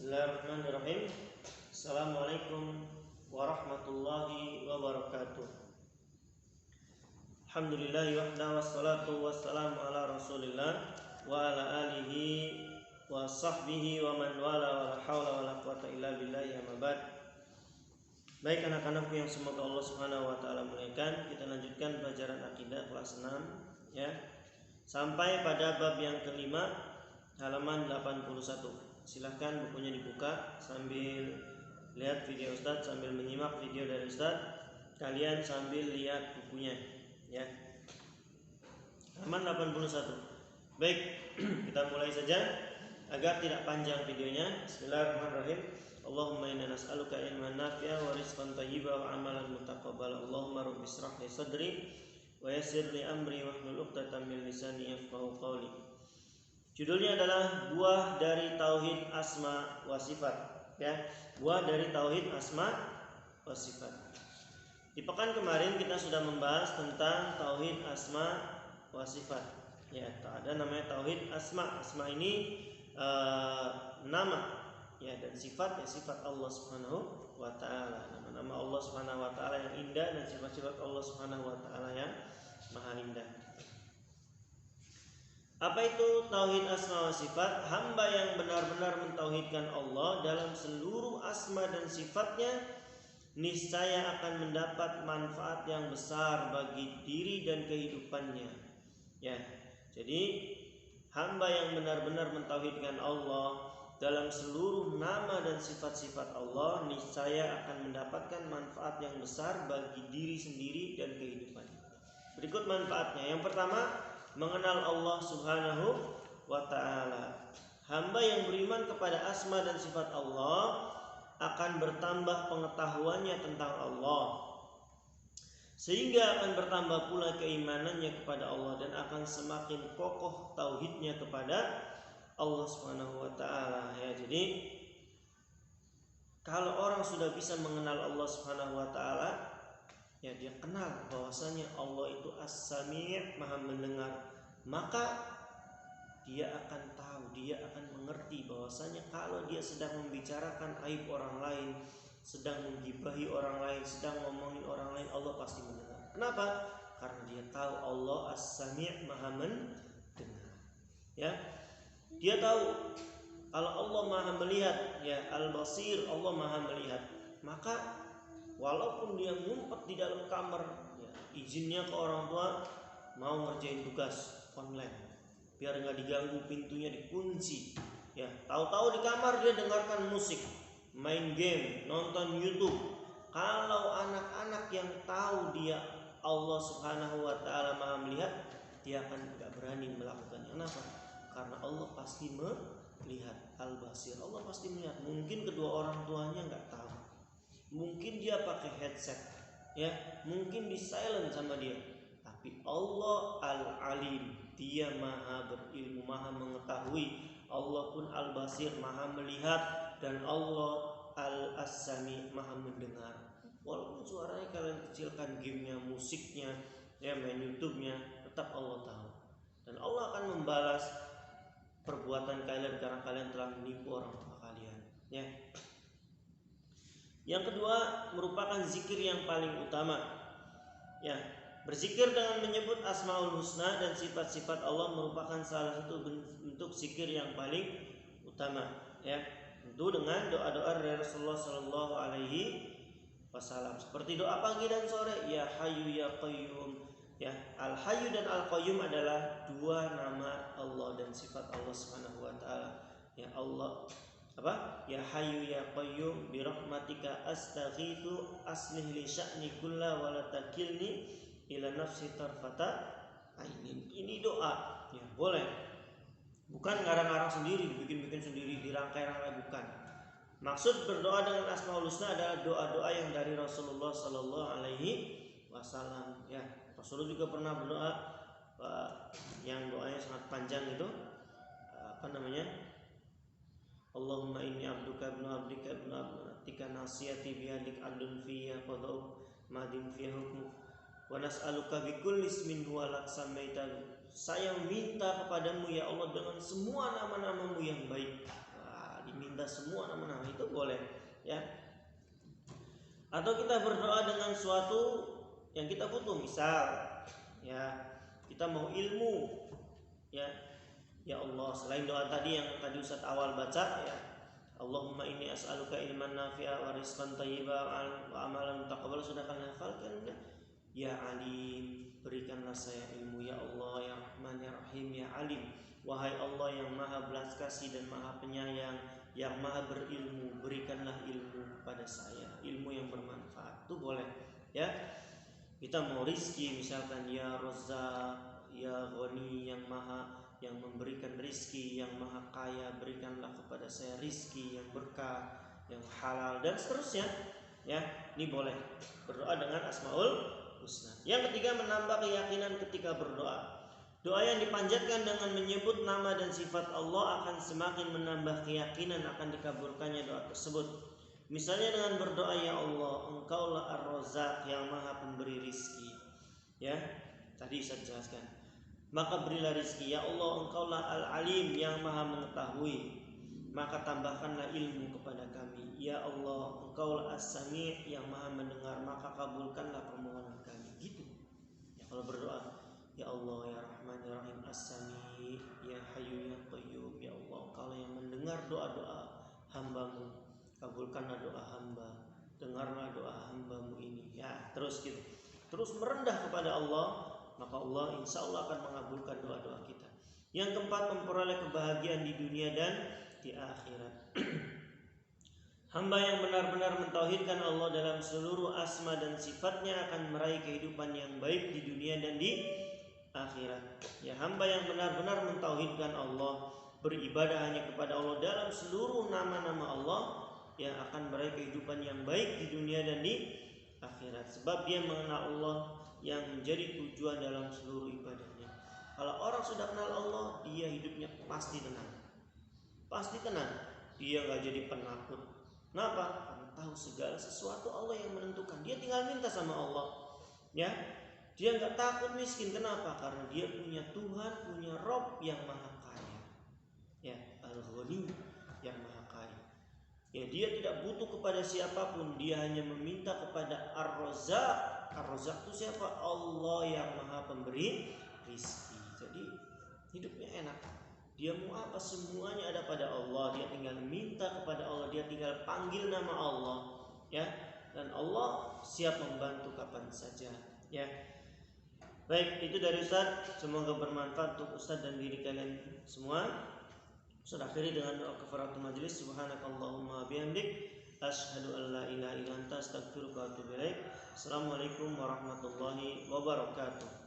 Bismillahirrahmanirrahim. Assalamualaikum warahmatullahi wabarakatuh. Alhamdulillah wahda wassalatu wassalamu ala rasulillah wa ala alihi wa sahbihi wa man wala wa la hawla wa la quwata illa billahi amma ba'd. Baik anak-anakku yang semoga Allah Subhanahu wa taala muliakan, kita lanjutkan pelajaran akidah kelas 6 ya. Sampai pada bab yang kelima halaman 81. Silahkan bukunya dibuka sambil lihat video Ustadz, sambil menyimak video dari Ustadz. Kalian sambil lihat bukunya ya. Halaman 81. Baik, kita mulai saja agar tidak panjang videonya. Bismillahirrahmanirrahim. Allahumma inna nas'aluka ilman nafi'a wa rizqan thayyiban wa amalan mutaqabbala. Allahumma rabbi shrah li sadri wa yassir li amri wahlul 'uqdatam min lisani yafqahu qawli. Judulnya adalah buah dari tauhid asma wa sifat ya. Buah dari tauhid asma wa sifat. Di pekan kemarin kita sudah membahas tentang tauhid asma wa sifat. Ya, ada namanya tauhid asma. Asma ini nama ya, dan sifat ya sifat Allah Subhanahu wa taala. Nama-nama Allah Subhanahu wa taala yang indah dan sifat-sifat Allah Subhanahu wa taala yang maha indah. Apa itu tauhid asma wa sifat? Hamba yang benar-benar mentauhidkan Allah dalam seluruh asma dan sifatnya, niscaya akan mendapat manfaat yang besar bagi diri dan kehidupannya. Ya. Jadi hamba yang benar-benar mentauhidkan Allah dalam seluruh nama dan sifat-sifat Allah, niscaya akan mendapatkan manfaat yang besar bagi diri sendiri dan kehidupannya. Berikut manfaatnya. Yang pertama, mengenal Allah Subhanahu wa ta'ala. Hamba yang beriman kepada asma dan sifat Allah akan bertambah pengetahuannya tentang Allah, sehingga akan bertambah pula keimanannya kepada Allah dan akan semakin kokoh tauhidnya kepada Allah Subhanahu wa ta'ala ya. Jadi kalau orang sudah bisa mengenal Allah Subhanahu wa ta'ala, ya dia kenal bahwasanya Allah itu As-Sami', maha mendengar, maka dia akan tahu, dia akan mengerti bahwasanya kalau dia sedang membicarakan aib orang lain, sedang menggibahi orang lain, sedang ngomongin orang lain, Allah pasti mendengar. Kenapa? Karena dia tahu Allah As-Sami', maha mendengar. Ya. Dia tahu kalau Allah maha melihat, ya Al-Basir, Allah maha melihat. Maka walaupun dia ngumpet di dalam kamar, ya, izinnya ke orang tua, mau ngerjain tugas online, biar nggak diganggu, pintunya dikunci. Ya, tahu-tahu di kamar dia dengarkan musik, main game, nonton YouTube. Kalau anak-anak yang tahu dia Allah Subhanahu wa ta'ala maha melihat, dia akan nggak berani melakukannya. Kenapa? Karena Allah pasti melihat. Al-Basir, Allah pasti melihat. Mungkin kedua orang tuanya nggak tahu. Mungkin dia pakai headset, ya, mungkin di silent sama dia. Tapi Allah Al-Alim, dia maha berilmu, maha mengetahui. Allah pun Al-Basir, maha melihat, dan Allah Al-As-Sami, maha mendengar. Walaupun suaranya kalian kecilkan, gamenya, musiknya, ya, main YouTube-nya, tetap Allah tahu. Dan Allah akan membalas perbuatan kalian karena kalian telah menipu orang tua kalian, ya. Yang kedua, merupakan zikir yang paling utama. Ya, berzikir dengan menyebut Asmaul Husna dan sifat-sifat Allah merupakan salah satu bentuk zikir yang paling utama. Ya, tentu dengan doa-doa dari Rasulullah Sallallahu Alaihi Wasallam. Seperti doa pagi dan sore, Ya Hayyu Ya Qayyum. Ya, Al Hayyu dan Al Qayyum adalah dua nama Allah dan sifat Allah Subhanahu Wa Taala. Ya Allah. Apa? Ya Hayyu Ya Qayyum bi rahmatika astaghitsu aslih li sya'ni kulla wa la takilni ila nafsi tarfata ainin. Ini doa ya, boleh. Bukan ngarang-ngarang sendiri, dibikin-bikin sendiri, dirangkai-rangkai, bukan. Maksud berdoa dengan Asmaul Husna adalah doa-doa yang dari Rasulullah sallallahu alaihi wasallam ya. Rasulullah juga pernah berdoa yang doanya sangat panjang itu, apa namanya? Allahumma inni abduka ibnu abdika ibnu abdika nasiyati biyadik adun fiyya qadau madin fiyya hukmu wa nas'aluka bikulli ismin huwa lak samaita. Saya minta kepadamu ya Allah dengan semua nama-namamu yang baik. diminta semua nama-nama itu boleh, ya. Atau kita berdoa dengan suatu yang kita butuh, misal ya kita mau ilmu, ya Allah, selain doa tadi yang tadi Ustaz awal baca, ya Allahumma inni as'aluka ilman nafi'a wa rizqan thayyiban wa amalan mutaqabbal, sudah kalian hafalkan ya? Ya Alim, berikanlah saya ilmu, ya Allah, ya Rahman, ya Rahim, ya Alim. Wahai Allah yang maha belas kasih dan maha penyayang, yang maha berilmu, berikanlah ilmu kepada saya, ilmu yang bermanfaat. Itu boleh, ya. Kita mau rizki, misalkan ya Razzaq, ya Ghani, yang memberikan rizki, yang maha kaya, berikanlah kepada saya rizki yang berkah, yang halal, dan seterusnya, ya. Ini boleh berdoa dengan Asmaul Husna. Yang ketiga, menambah keyakinan ketika berdoa. Doa yang dipanjatkan dengan menyebut nama dan sifat Allah akan semakin menambah keyakinan akan dikabulkannya doa tersebut. Misalnya dengan berdoa, ya Allah, Engkaulah Ar-Razzaq yang maha pemberi rizki, ya tadi saya jelaskan, maka berilah rizki. Ya Allah, Engkaulah Al-Alim yang maha mengetahui, maka tambahkanlah ilmu kepada kami. Ya Allah, Engkaulah As-Sami' yang maha mendengar, maka kabulkanlah permohonan kami. Gitu ya kalau berdoa. Ya Allah, ya Rahman, ya Rahim, As-Sami', ya Hayyu, ya Qayyum. Ya Allah, Engkaulah yang mendengar doa-doa hamba-Mu, kabulkanlah doa hamba, dengarlah doa hamba-Mu ini, ya terus gitu, terus merendah kepada Allah, maka Allah insya Allah akan mengabulkan doa-doa kita. Yang keempat, memperoleh kebahagiaan di dunia dan di akhirat. Hamba yang benar-benar mentauhidkan Allah dalam seluruh asma dan sifatnya akan meraih kehidupan yang baik di dunia dan di akhirat. Ya, hamba yang benar-benar mentauhidkan Allah, beribadah hanya kepada Allah dalam seluruh nama-nama Allah, yang akan meraih kehidupan yang baik di dunia dan di akhirat, sebab dia mengenal Allah yang menjadi tujuan dalam seluruh ibadahnya. Kalau orang sudah kenal Allah, dia hidupnya pasti tenang, pasti tenang. Dia gak jadi penakut. Kenapa? Karena tahu segala sesuatu Allah yang menentukan. Dia tinggal minta sama Allah, ya. Dia gak takut miskin. Kenapa? Karena dia punya Tuhan, punya Rob yang maha kaya, ya, Al-Ghani, yang maha kaya. Ya, dia tidak butuh kepada siapapun, dia hanya meminta kepada Ar-Razzaq. Ar-Razzaq itu siapa? Allah yang maha pemberi rizki. Jadi hidupnya enak. Dia mau apa, semuanya ada pada Allah. Dia tinggal minta kepada Allah, dia tinggal panggil nama Allah, ya. Dan Allah siap membantu kapan saja, ya. Baik, itu dari Ustaz. Semoga bermanfaat untuk Ustaz dan diri kalian semua. Ustaz akhiri dengan doa kafaratul majelis. Subhanakallahumma bihamdik, asyhadu an la ilaha illa anta, astaghfiruka wa atubu ilaik. Assalamualaikum warahmatullahi wabarakatuh.